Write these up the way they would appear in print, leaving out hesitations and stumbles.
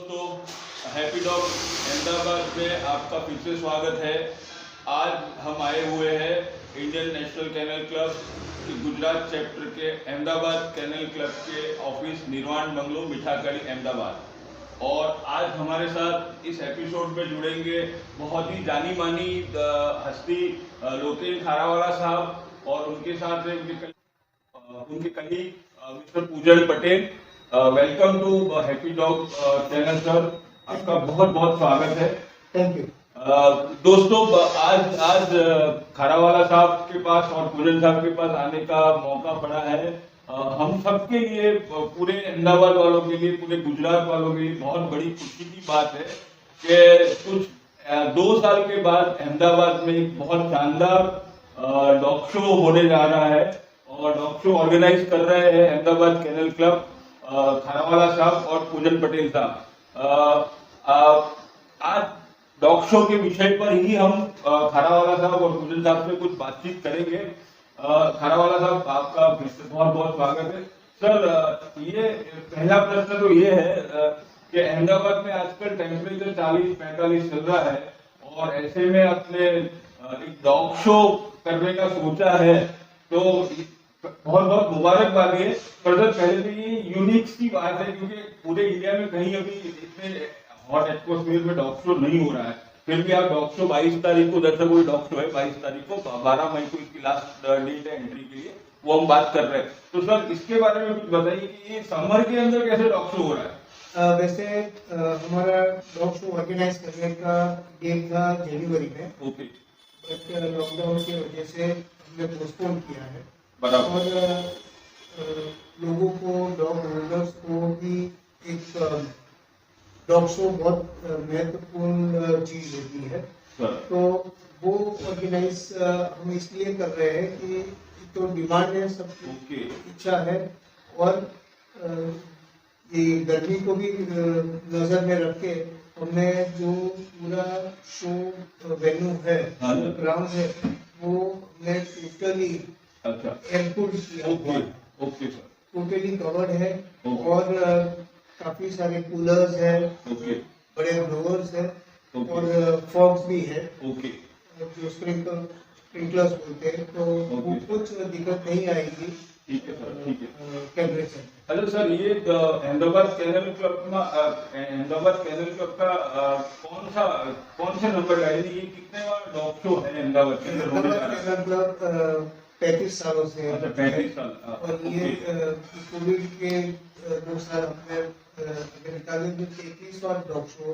दोस्तों, happy dog Ahmedabad में आपका फिर से स्वागत है। आज हम आए हुए हैं इंडियन नेशनल कैनल क्लब के गुजरात चैप्टर के अहमदाबाद कैनल क्लब के ऑफिस निर्वाण बंगलो मीठाकड़ी अहमदाबाद। और आज हमारे साथ इस एपिसोड में जुड़ेंगे बहुत ही जानी मानी हस्ती लोकेश खारावाला साहब और उनके साथ उनके colleague mister Poojan Patel. Welcome to happy dog channel sir, आपका बहुत बहुत स्वागत है। Thank you. दोस्तों, आज खारावाला साहब के पास और पूजन साहब के पास आने का मौका पड़ा है। हम सबके लिए, पूरे अहमदाबाद वालों के लिए, पूरे गुजरात वालों के लिए बहुत बड़ी खुशी की बात है कि कुछ 2 साल के बाद अहमदाबाद में एक बहुत शानदार डॉग शो होने जा रहा है और डॉग शो ऑर्गेनाइज कर रहे हैं अहमदाबाद कैनल क्लब खारावाला साहब और पूजन पटेल साहब। आज डॉग शो के विषय पर ही हम खारावाला साहब और पूजन साहब से कुछ बातचीत करेंगे। खारावाला साहब, आपका फिर से बहुत बहुत स्वागत है। सर, ये पहला प्रश्न तो ये है कि अहमदाबाद में आजकल टेम्परेचर 40-45 चल रहा है और ऐसे में अपने एक डॉग शो करने का सोचा है, तो बहुत बहुत मुबारकबाद है। पर सर, पहले तो ये यूनिक सी बात है क्योंकि पूरे इंडिया में कहीं अभी इतने हॉट एटमॉस्फेयर में डॉग शो नहीं हो रहा है, फिर भी आप डॉग शो 22 तारीख को, दरअसल कोई डॉग शो है 22 तारीख को, 12 मई को इसकी लास्ट डेट है एंट्री के लिए, वो हम बात कर रहे हैं। तो सर, इसके बारे में कुछ बताइए कि ये समर के अंदर कैसे डॉग शो हो रहा है। वैसे हमारा डॉग शो ऑर्गेनाइज करने का डेट था जनवरी में। ओके। बट लॉकडाउन की वजह से हमने पोस्टपोन किया है। बराबर। और लोगों को, डॉग होल्डर्स को भी एक डॉग शो बहुत महत्वपूर्ण चीज होती है, तो वो ऑर्गेनाइज हम इसलिए कर रहे हैं कि तो डिमांड है, सबकी इच्छा है, और ये गर्मी को भी नजर में रख के हमने जो पूरा शो वेन्यू है, ग्राउंड है, वो हमने टोटली एयरकूल्ड किया हुआ है। Okay sir. टोटली कवर्ड है और काफी सारे कूलर्स है, बड़े ब्लोअर्स है और फॉग्स भी है, जो स्प्रिंकलर्स बोलते हैं, तो वो कुछ दिक्कत नहीं आएगी। ठीक है सर, ठीक है। टेम्परेचर। अच्छा सर, ये अहमदाबाद कैनल क्लब का कौन सा नंबर है, ये कितने बार डॉग शो है अहमदाबाद कैनल क्लब 35 सालों से है। अच्छा, 35 साल। और ये कोविड के 2 साल हमने अगर निकाले तो 33 और dog show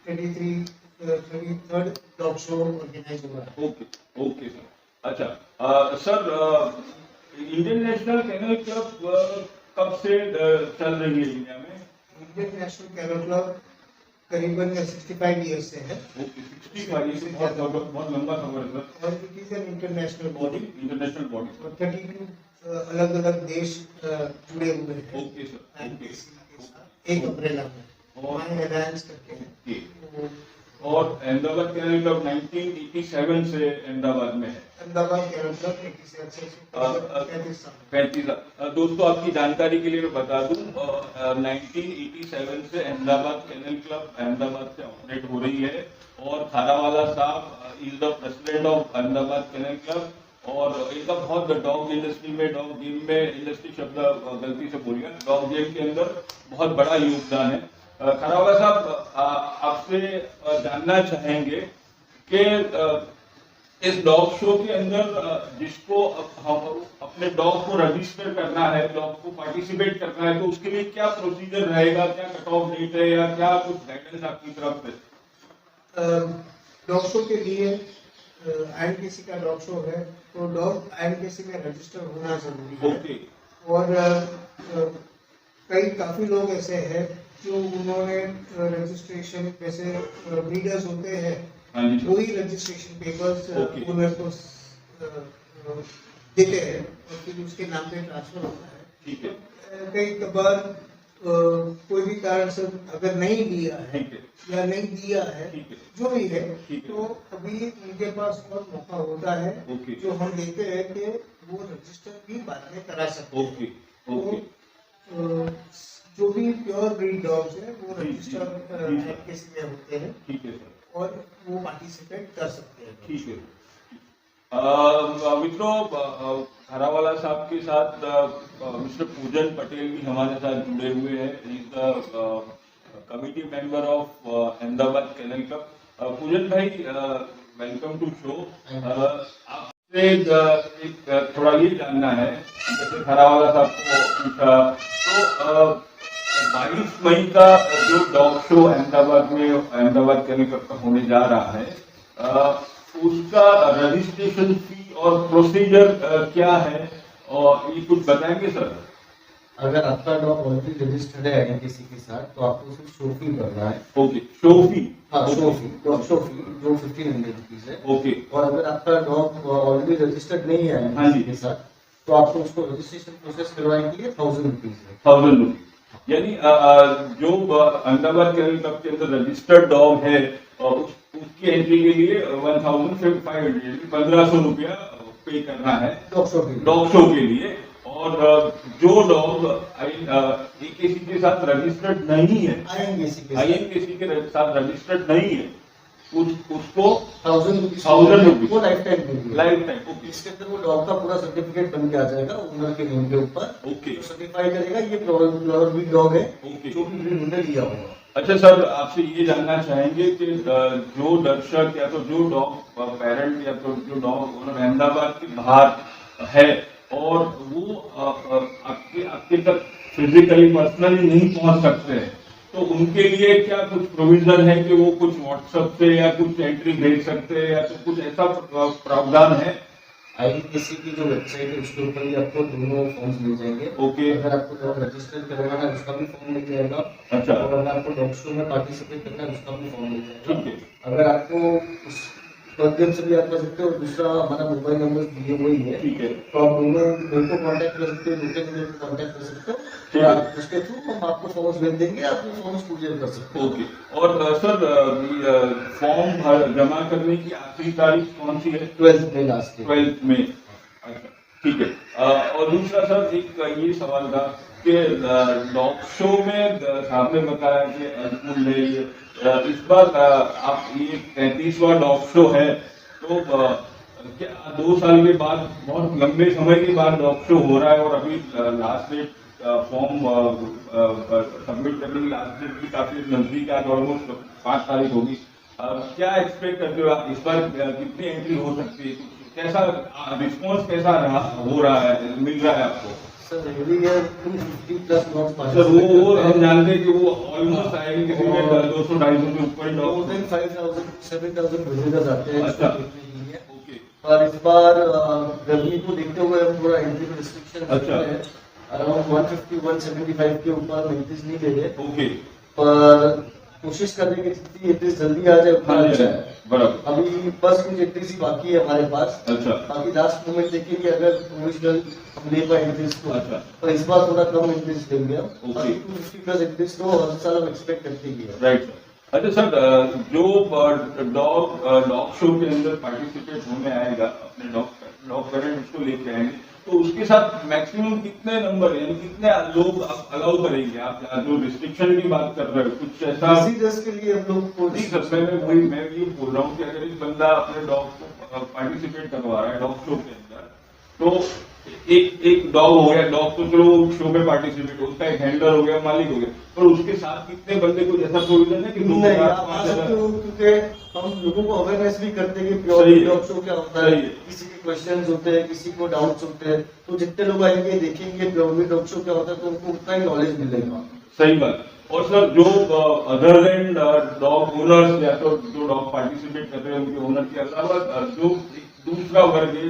33rd dog show organize हुआ है। Okay sir. अच्छा sir, Indian national kennel club कब से चल रही है इंडिया में? इंडियन नेशनल कैनल क्लब करीबन 65 ईयर्स से है। 65 से बहुत लंबा सफर है सर। और it is an international body और 32 अलग अलग देश जुड़े हुए हैं। Okay sir. एक अम्ब्रेला में और अलायंस करके। और अहमदाबाद कैनल क्लब 1987 से अहमदाबाद में है। अहमदाबाद कैनल क्लब 35 साल। दोस्तों, आपकी जानकारी के लिए मैं बता दूं, 1987 से अहमदाबाद कैनल क्लब अहमदाबाद से ऑपरेट हो रही है और खारावाला साहब is the president of Ahmedabad kennel club. और इनका बहुत डॉग इंडस्ट्री में, डॉग गेम में, इंडस्ट्री शब्द गलती से बोलिए, डॉग गेम के अंदर बहुत बड़ा योगदान है। खारावाला साहब, आपसे जानना चाहेंगे कि इस डॉग शो के अंदर जिसको हम अपने डॉग को रजिस्टर करना है, डॉग को पार्टिसिपेट करना है, तो उसके लिए क्या प्रोसीजर रहेगा, क्या कट ऑफ डेट है या क्या कुछ गाइडेंस आपकी तरफ से? डॉग शो के लिए INTC का डॉग शो है, तो डॉग INTC में रजिस्टर होना जरूरी है। और काफी लोग ऐसे हैं जो उन्होंने रजिस्ट्रेशन, जैसे ब्रीडर्स होते हैं, वही रजिस्ट्रेशन पेपर्स उन्हें को देते हैं और फिर उसके नाम पे ट्रांसफर होता है। ठीक है। कई बार कोई भी कारण से अगर नहीं दिया है या नहीं दिया है, जो भी है, तो अभी उनके पास और मौका होता है, जो हम देते हैं कि वो रजिस्टर भी बाद में करा सकते हैं। जो भी प्योर ब्रीड डॉग्स है वो जी, रजिस्टर जी, जी। एनकेसी में होते हैं ठीक है सर, और वो पार्टिसिपेट कर सकते हैं। ठीक है। मित्रों, खारावाला साहब के साथ मिस्टर पूजन पटेल भी हमारे साथ जुड़े हुए हैं। Is the committee member of Ahmedabad kennel club. Poojan भाई, वेलकम टू शो। आपसे एक थोड़ा ये जानना है, जैसे खारावाला साहब को पूछा, तो 22 मई का जो dog show Ahmedabad kennel club का होने जा रहा है, उसका रजिस्ट्रेशन फी और प्रोसीजर क्या है, और ये कुछ बताएंगे सर? अगर आपका डॉग ऑलरेडी रजिस्टर्ड है आईएनटीसी के साथ तो आपको सिर्फ शो फी भरना है। ओके, शो फी। हाँ, शो फी, डॉग शो फी जो 1500 रुपीज है। ओके, और अगर आपका डॉग ऑलरेडी रजिस्टर्ड नहीं है हाँ जी। आईएनटीसी के साथ तो आपको उसको रजिस्ट्रेशन प्रोसेस करवाने के लिए 1000 रुपीज है। 1000 रुपीज। यानी जो अहमदाबाद केनल क्लब के अंदर रजिस्टर्ड डॉग है, उसकी एंट्री के लिए 1500 1500 रुपया पे करना है डॉग शो के लिए। डॉग शो के लिए। और जो डॉग AKC के साथ रजिस्टर्ड नहीं है, आईएनटीसी के INKC के साथ रजिस्टर्ड नहीं है, उसको 1000 रुपीज 1000 रुपीज वो लाइफ टाइम के लिए। Life time. ओके, इसके अंदर वो डॉग का पूरा सर्टिफिकेट बन के आ जाएगा ओनर के नेम के ऊपर। ओके, सर्टिफाई करेगा ये प्योर ब्रीड डॉग है ओके। जो भी ब्रीड उन्होंने लिया होगा। अच्छा सर, आपसे ये जानना चाहेंगे कि जो दर्शक या तो जो डॉग पेरेंट या तो जो डॉग ओनर अहमदाबाद के बाहर है और वो आपके तक फिजिकली पर्सनली नहीं पहुंच सकते हैं, तो उनके लिए क्या कुछ प्रोविजन है कि वो कुछ व्हाट्सएप से या कुछ एंट्री भेज सकते हैं, या तो कुछ ऐसा प्रावधान है? आईएनटीसी की जो वेबसाइट है उसके ऊपर ही आपको दोनों फॉर्म्स मिल जाएंगे। ओके, अगर आपको डॉग रजिस्टर करवाना है उसका भी फॉर्म मिल जाएगा। अच्छा, और अगर आपको डॉग शो में पार्टिसिपेट करना है उसका भी फॉर्म मिल जाएगा। ठीक है, अगर आपको उस माध्यम से भी आप कर सकते हो। दूसरा हमारा मोबाइल नंबर दिए हुए ही है, ठीक है, तो आप दोनों मेरे को कांटेक्ट कर सकते हो, दूसरे मेरे को कांटेक्ट कर सकते हो। ठीक तो है। आप उसके थ्रू हम आपको फॉर्म्स भेज देंगे, आप वो फॉर्म्स कुरियर कर सकते हो। ओके। और सर, फॉर्म जमा करने की आखिरी तारीख कौन सी है? 12th में लास्ट डे। 12 में। अच्छा, ठीक है। और दूसरा सर, एक ये सवाल था कि डॉग शो में साहब ने बताया कि अल्मोल इस बार आप ये 35वां डॉग शो है, तो क्या 2 साल के बाद, बहुत लंबे समय के बाद डॉग शो हो रहा है, और अभी लास्ट डेट फॉर्म सबमिट करने की लास्ट डेट भी काफी नजदीक है, ऑलमोस्ट 5 तारीख होगी। क्या एक्सपेक्ट करते हो आप, इस बार कितनी एंट्री हो सकती है? कैसा रिस्पॉन्स कैसा हो रहा है, मिल रहा है आपको? Sir every year 250 plus dogs sir वो हम जानते हैं कि वो ऑलमोस्ट आएंगे किसी में 200-250 के ऊपर मोर डॉग। देन 5000 7000 विजिटर्स आते हैं इसको अच्छा। देखने के लिए। ओके, और इस बार गर्मी को देखते हुए हम थोड़ा एंट्री में रिस्ट्रिक्शन अच्छा। है। अराउंड 150-175 के ऊपर एंट्रीज नहीं दे रहे, ओके, पर कोशिश कर रहे हैं कि जितनी एंट्रीज जल्दी आ जाए उतना हाँ जी, अच्छा है। बराबर। अभी बस कुछ एंट्रीज ही बाकी है हमारे पास। अच्छा, बाकी लास्ट मोमेंट देखेंगे अगर ओरिजिनल हम ले पाए एंट्रीज को। अच्छा, तो इस बार थोड़ा कम एंट्रीज देंगे हम। ओके। अभी 250 प्लस एंट्रीज तो हर साल हम एक्सपेक्ट करते ही है। Right sir. अच्छा सर, जो डॉग शो के अंदर पार्टिसिपेट होने आएगा, अपने डॉग पेरेंट उसको लेके आएंगे, तो उसके साथ मैक्सिमम कितने नंबर, यानी कितने लोग आप अलाउ करेंगे? आप जो रिस्ट्रिक्शन की बात कर रहे हो, कुछ ऐसा? विजिटर्स के लिए हम लोग को नहीं सर, मैं ये बोल रहा हूँ कि अगर एक बंदा अपने डॉग को पार्टिसिपेट करवा रहा है डॉग शो के अंदर, तो एक डॉग हो गया, डॉग तो चलो शो में पार्टिसिपेट, उसका एक हैंडलर हो गया, मालिक हो गया, पर उसके साथ कितने बंदे को जैसा प्रोविजन है कि दो, नहीं चार, आप आ पाँच सकते हजार? हो, क्योंकि हम लोगों को अवेयरनेस भी करते हैं कि प्योर सही है। डॉग शो क्या होता सही है। है। किसी के क्वेश्चंस होते हैं, किसी को डाउट्स होते हैं, तो जितने लोग आएंगे देखेंगे प्योर डॉग शो क्या होता है तो उनको उतना ही नॉलेज मिलेगा। सही बात। और सर, जो अदर देन डॉग ओनर्स या तो जो डॉग पार्टिसिपेट कर रहे हैं उनके ओनर के अलावा जो दूसरा वर्ग है,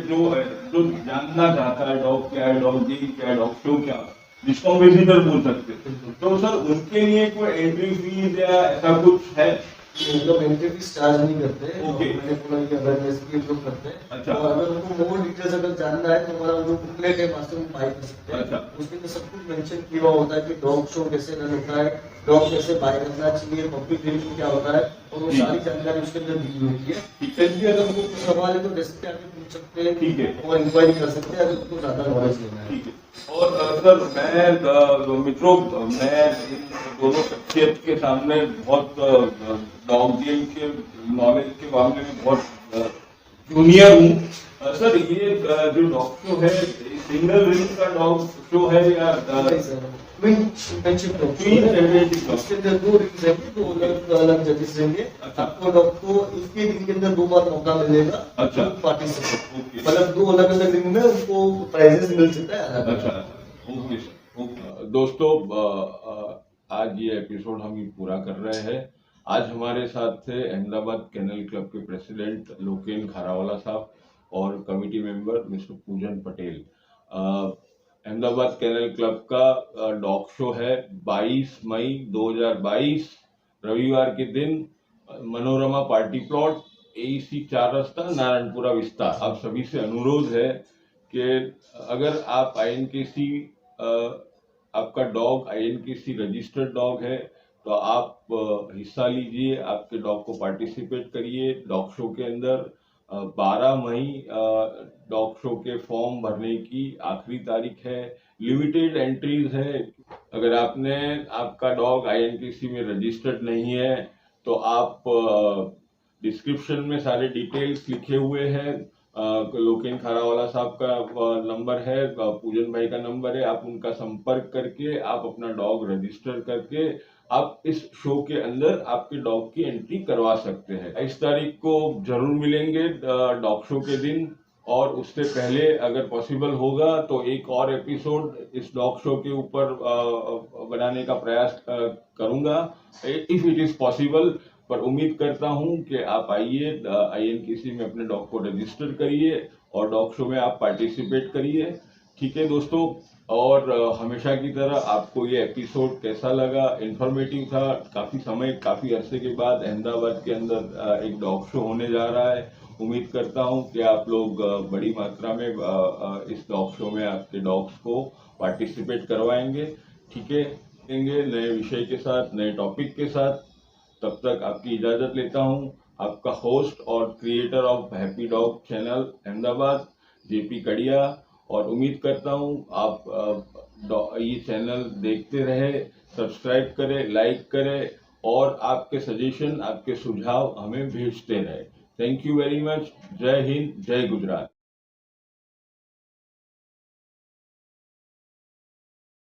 जो जानना चाहता है डॉग क्या है, डॉग गेम क्या है, डॉग शो क्या है, जिसको हम विजिटर बोल सकते हैं, तो सर उनके लिए कोई एंट्री फीस या ऐसा कुछ है? मतलब एंट्री फीस चार्ज नहीं करते। ओके। मैंने पूरा ये अवेयरनेस भी हम लोग करते हैं। अच्छा। और अगर उनको मोर डिटेल्स अगर जानना है तो हमारा जो बुकलेट है वहाँ से वो बाय कर सकते हैं। अच्छा। उसके अंदर सब कुछ मेंशन किया हुआ होता है कि डॉग शो कैसे रन होता है, डॉग कैसे बाय करना चाहिए, पप्पी ट्रेनिंग क्या होता है, और वो सारी जानकारी उसके अंदर दी होती है। फिर भी अगर उनको कुछ सवाल है तो डेस्क पे आके पूछ सकते हैं, ठीक है, और इंक्वायरी कर सकते हैं अगर उनको ज्यादा नॉलेज लेना है। ठीक है। और सर मैं मित्रों, मैं इन दोनों शख्सियत के सामने बहुत डॉग गेम के नॉलेज के मामले में बहुत जूनियर हूँ। सर ये जो डॉग शो है सिंगल रिंग का डॉग शो है या twin championship dog show twin है। Championship dog? इसके अंदर 2 रिंग्स रहेंगे, 2 अलग जजेस रहेंगे। अच्छा। आपको डॉग को एक ही रिंग के अंदर 2 बार मौका मिलेगा अच्छा। Participate, okay. मतलब 2 अलग अलग रिंग में उनको प्राइजेस मिल सकता है अलग अच्छा, अलग। Okay sir, okay. दोस्तों आज ये एपिसोड हम ही पूरा कर रहे हैं। आज हमारे साथ थे अहमदाबाद केनल क्लब के प्रेसिडेंट लोकेन खारावाला साहब और committee member mister Poojan Patel. Ahmedabad kennel club का डॉग शो है 22 मई 2022 रविवार के दिन, मनोरमा पार्टी प्लॉट, AEC 4 रास्ता, नारायणपुरा विस्तार। आप सभी से अनुरोध है कि अगर आप INKC आपका डॉग INKC रजिस्टर्ड डॉग है तो आप हिस्सा लीजिए, आपके डॉग को पार्टिसिपेट करिए डॉग शो के अंदर। 12 मई डॉग शो के फॉर्म भरने की आखिरी तारीख है, लिमिटेड एंट्रीज है। अगर आपका डॉग INKC में रजिस्टर्ड नहीं है तो आप डिस्क्रिप्शन में सारे डिटेल्स लिखे हुए हैं। लोकेन खारावाला साहब का नंबर है, पूजन भाई का नंबर है, आप उनका संपर्क करके आप अपना डॉग रजिस्टर करके आप इस शो के अंदर आपके डॉग की एंट्री करवा सकते हैं। 22 तारीख को जरूर मिलेंगे डॉग शो के दिन, और उससे पहले अगर पॉसिबल होगा तो एक और एपिसोड इस डॉग शो के ऊपर बनाने का प्रयास करूंगा इफ इट इज पॉसिबल। पर उम्मीद करता हूं कि आप आइए, INKC में अपने डॉग को रजिस्टर करिए और डॉग शो में आप पार्टिसिपेट करिए। ठीक है दोस्तों, और हमेशा की तरह आपको ये एपिसोड कैसा लगा? इंफॉर्मेटिव था। काफी अरसे के बाद अहमदाबाद के अंदर एक डॉग शो होने जा रहा है। उम्मीद करता हूं कि आप लोग बड़ी मात्रा में इस डॉग शो में आपके डॉग्स को पार्टिसिपेट करवाएंगे। ठीक है, देंगे नए विषय के साथ, नए टॉपिक के साथ। तब तक आपकी इजाजत लेता हूं। आपका होस्ट और creator of happy dog channel Ahmedabad, JP कड़िया। और उम्मीद करता हूं आप ये चैनल देखते रहे, सब्सक्राइब करें, लाइक करें और आपके सजेशन, आपके सुझाव हमें भेजते रहे। Thank you very much. जय हिंद, जय गुजरात।